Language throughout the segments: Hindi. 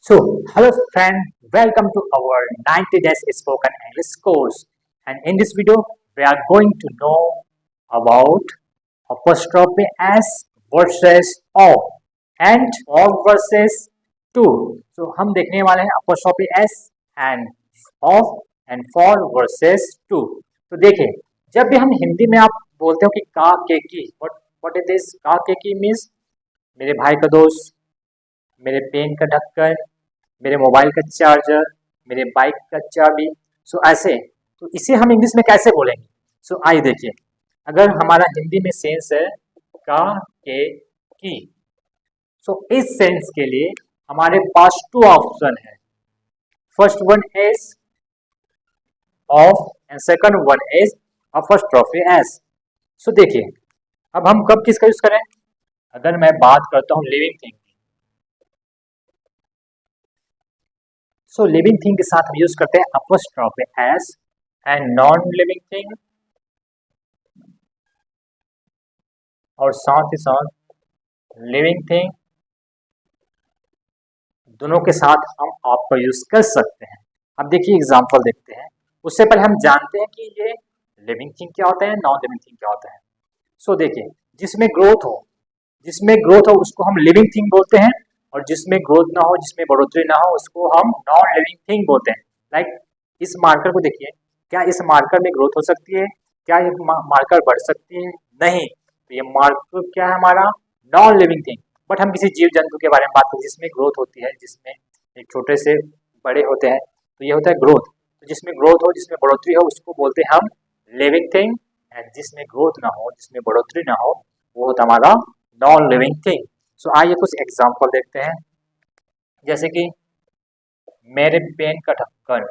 So, hello friend, welcome to our 90 days spoken English course. And in this video, we are going to know about apostrophe s versus o and for versus to. So, हम देखने वाले हैं apostrophe s and of and for versus to. तो देखिए, जब भी हम हिंदी में आप बोलते हो कि का के की, what it is का के की means मेरे भाई का दोस्त, मेरे पेन का ढक्कन, मेरे मोबाइल का चार्जर, मेरे बाइक का चाबी। सो ऐसे तो इसे हम इंग्लिश में कैसे बोलेंगे? सो आइए देखिए, अगर हमारा हिंदी में सेंस है का के की, सो इस सेंस के लिए हमारे पास टू ऑप्शन है। First one is of and second one is apostrophe S. So देखिए, अब हम कब किसका यूज करें? अगर मैं बात करता हूँ लिविंग थिंग, सो लिविंग थिंग के साथ हम यूज करते हैं apostrophe S and non living thing, और साथ ही साथ लिविंग थिंग दोनों के साथ हम आपका यूज कर सकते हैं। अब देखिए एग्जांपल देखते हैं। उससे पहले हम जानते हैं कि ये लिविंग थिंग क्या होता है, नॉन लिविंग थिंग क्या होता है। सो देखिए, जिसमें ग्रोथ हो उसको हम लिविंग थिंग बोलते हैं, और जिसमें ग्रोथ ना हो, जिसमें बढ़ोतरी ना हो, उसको हम नॉन लिविंग थिंग बोलते हैं। लाइक इस मार्कर को देखिए, क्या इस मार्कर में ग्रोथ हो सकती है? क्या ये मार्कर बढ़ सकती है? नहीं। तो ये मार्कर क्या है? हमारा नॉन लिविंग थिंग। बट हम किसी जीव जंतु के बारे में बात करें जिसमें ग्रोथ होती है, जिसमें एक छोटे से बड़े होते हैं, तो ये होता है ग्रोथ। तो जिसमें ग्रोथ हो, जिसमें बढ़ोतरी हो, उसको बोलते हैं हम लिविंग थिंग। एंड जिसमें ग्रोथ ना हो, जिसमें बढ़ोतरी ना हो, वो होता है हमारा नॉन लिविंग थिंग। सो आइए कुछ एग्जाम्पल देखते हैं। जैसे कि मेरे पेन का ढक्कन,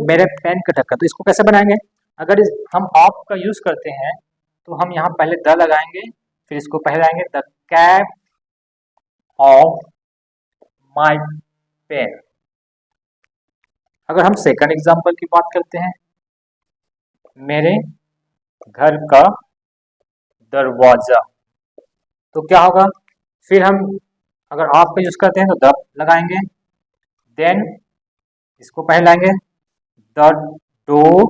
मेरे पेन का ढक्कन, तो इसको कैसे बनाएंगे? अगर हम ऑफ का यूज करते हैं तो हम यहाँ पहले द लगाएंगे, फिर इसको पहले आएंगे the cap of my pen. अगर हम सेकंड एग्जाम्पल की बात करते हैं, मेरे घर का दरवाजा, तो क्या होगा? फिर हम अगर ऑफ का यूज करते हैं तो द लगाएंगे, देन इसको पहले लाएंगे the door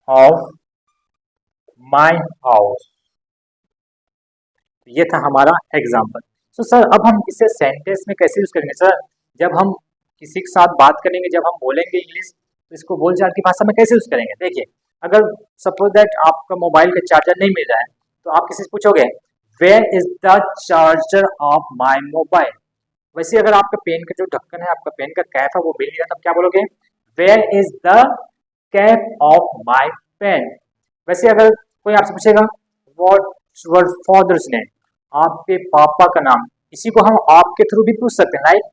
of my house. ये था हमारा एग्जाम्पल। सो सर, अब हम इसे सेंटेंस में कैसे यूज करेंगे सर? जब हम किसी के साथ बात करेंगे, जब हम बोलेंगे इंग्लिश, तो इसको बोलचाल की भाषा में कैसे यूज करेंगे? देखिए, अगर सपोज दैट आपका मोबाइल का चार्जर नहीं मिल रहा है, तो आप किसी से पूछोगे where is the charger of my mobile. वैसे अगर आपका पेन का जो ढक्कन है, आपका पेन का कैप है, वो मिल गया, तब क्या बोलोगे? Where is the cap of my pen. वैसे अगर कोई आपसे पूछेगा व्हाट योर फादर्स नेम, आपके पापा का नाम, इसी को हम आपके थ्रू भी पूछ सकते हैं। Like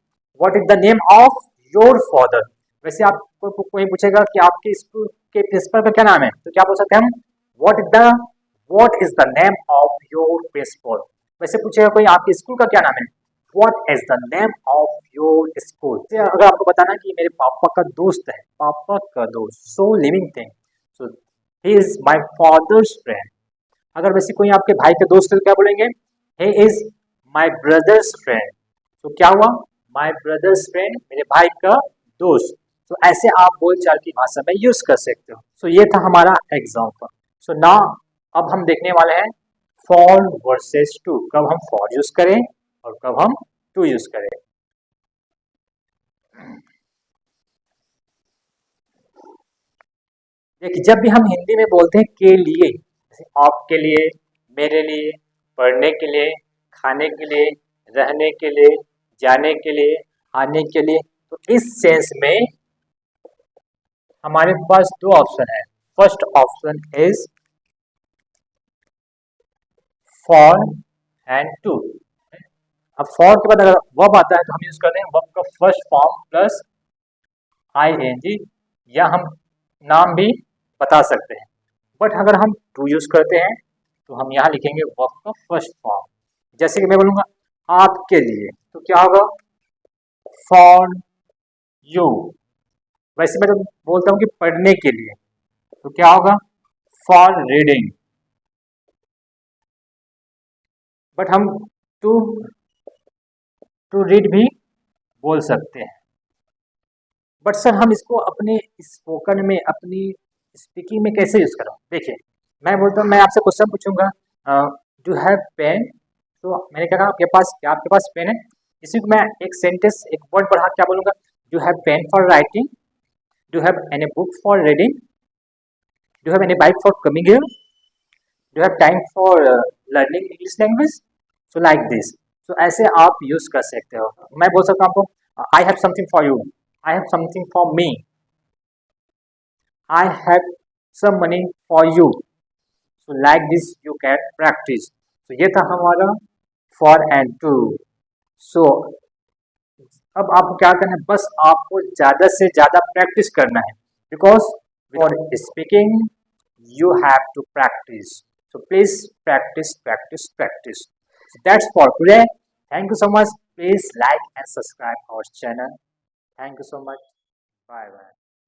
what is the name of your father. वैसे आपको कोई पूछेगा कि आपके स्कूल के प्रिंसिपल का क्या नाम है, तो क्या बोल सकते हैं हम? What is the name of your principal. वैसे पूछेगा कोई आपके स्कूल का क्या नाम है, what is the name of your school. अगर आपको बताना कि मेरे पापा का दोस्त है, पापा का दोस्त, so living thing, so he is my father's friend. अगर वैसे कोई आपके भाई के दोस्त है तो क्या बोलेंगे? ही इज माई ब्रदर्स फ्रेंड। तो क्या हुआ? माई ब्रदर्स फ्रेंड, मेरे भाई का दोस्त। तो ऐसे आप बोलचाल की भाषा में यूज कर सकते हो। सो ये था हमारा एग्जाम्पल। सो नाउ अब हम देखने वाले हैं फॉर वर्सेस टू। कब हम फॉर यूज करें और कब हम टू यूज करें। देखिए, जब भी हम हिंदी में बोलते हैं के लिए, जैसे आपके लिए, मेरे लिए, पढ़ने के लिए, खाने के लिए, रहने के लिए, जाने के लिए, आने के लिए, तो इस सेंस में हमारे पास दो ऑप्शन है। First option is four and two. अब फॉर के बाद अगर वर्ब आता है तो हम यूज करते हैं वर्ब का फर्स्ट फॉर्म प्लस ing, या हम नाम भी बता सकते हैं। बट अगर हम टू यूज करते हैं तो हम यहाँ लिखेंगे वर्ब का फर्स्ट फॉर्म। जैसे कि मैं बोलूंगा आपके लिए, तो क्या होगा? For you. वैसे मैं तो बोलता हूँ कि पढ़ने के लिए, तो क्या होगा? For reading. बट हम टू टू रीड भी बोल सकते हैं। बट सर हम इसको अपने स्पोकन में, अपनी स्पीकिंग में कैसे यूज़ करूँ? देखिए, मैं बोलता हूँ, मैं आपसे क्वेश्चन पूछूंगा, डू हैव पेन? तो मैंने कहा आपके पास, क्या आपके पास पेन है? इसी को मैं एक सेंटेंस, एक वर्ड बढ़ा क्या बोलूँगा? Do have pen for writing? Do have any book for reading? Do have any bike for coming here? Do have time for learning English language? So like this. So ऐसे आप यूज़ कर सकते हो। मैं बोल सकता हूँ आपको, I have something for you, I have something for me, I have some money for you. So like this you can practice. So ये था हमारा for and to. So अब आपको क्या करना है, बस आपको ज़्यादा से ज़्यादा प्रैक्टिस करना है, because for speaking you have to practice. So please practice, practice, practice. So that's for today. Thank you so much. Please like and subscribe our channel. Thank you so much. Bye bye.